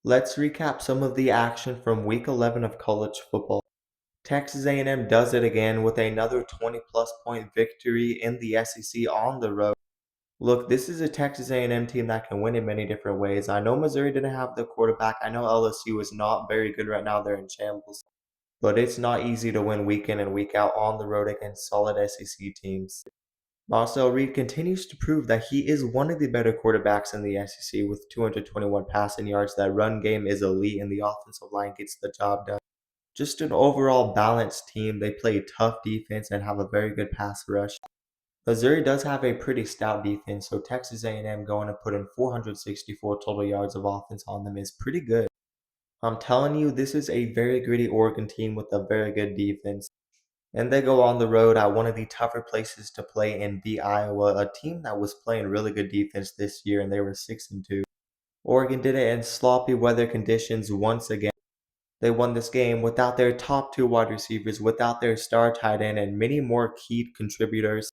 Let's recap some of the action from Week 11 of college football. Texas A&M does it again with another 20-plus point victory in the SEC on the road. Look, this is a Texas A&M team that can win in many different ways. I know Missouri didn't have the quarterback. I know LSU is not very good right now. They're in shambles. But it's not easy to win week in and week out on the road against solid SEC teams. Marcel Reed continues to prove that he is one of the better quarterbacks in the SEC with 221 passing yards. That run game is elite and the offensive line gets the job done. Just an overall balanced team. They play tough defense and have a very good pass rush. Missouri does have a pretty stout defense, so Texas A&M going to put in 464 total yards of offense on them is pretty good. I'm telling you, this is a very gritty Oregon team with a very good defense. And they go on the road at one of the tougher places to play in the Iowa, a team that was playing really good defense this year and they were 6-2. Oregon did it in sloppy weather conditions once again. They won this game without their top two wide receivers, without their star tight end, and many more key contributors.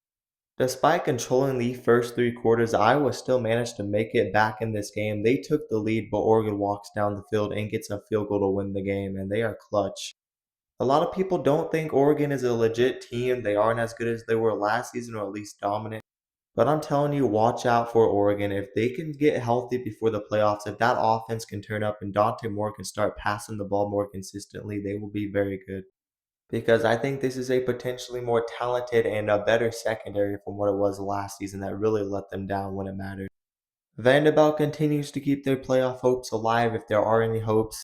Despite controlling the first three quarters, Iowa still managed to make it back in this game. They took the lead, but Oregon walks down the field and gets a field goal to win the game, and they are clutch. A lot of people don't think Oregon is a legit team. They aren't as good as they were last season, or at least dominant. But I'm telling you, watch out for Oregon. If they can get healthy before the playoffs, if that offense can turn up and Dante Moore can start passing the ball more consistently, they will be very good. Because I think this is a potentially more talented and a better secondary from what it was last season that really let them down when it mattered. Vanderbilt continues to keep their playoff hopes alive if there are any hopes.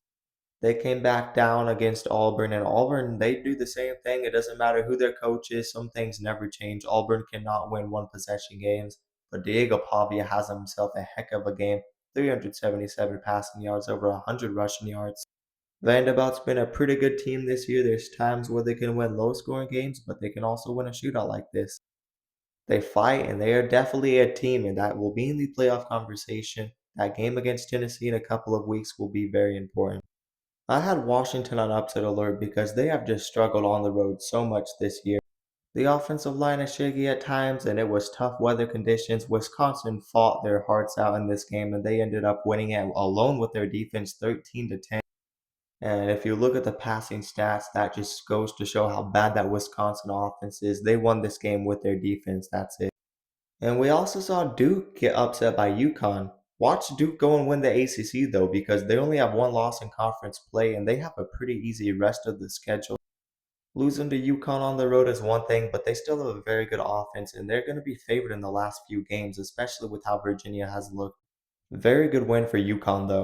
They came back down against Auburn, and Auburn, they do the same thing. It doesn't matter who their coach is, some things never change. Auburn cannot win one possession games, but Diego Pavia has himself a heck of a game 377 passing yards, over 100 rushing yards. Vanderbilt's been a pretty good team this year. There's times where they can win low scoring games, but they can also win a shootout like this. They fight, and they are definitely a team, and that will be in the playoff conversation. That game against Tennessee in a couple of weeks will be very important. I had Washington on upset alert because they have just struggled on the road so much this year. The offensive line is shaky at times, and it was tough weather conditions. Wisconsin fought their hearts out in this game, and they ended up winning it alone with their defense 13-10. And if you look at the passing stats, that just goes to show how bad that Wisconsin offense is. They won this game with their defense. That's it. And we also saw Duke get upset by UConn. Watch Duke go and win the ACC though, because they only have one loss in conference play and they have a pretty easy rest of the schedule. Losing to UConn on the road is one thing, but they still have a very good offense and they're going to be favored in the last few games, especially with how Virginia has looked. Very good win for UConn though.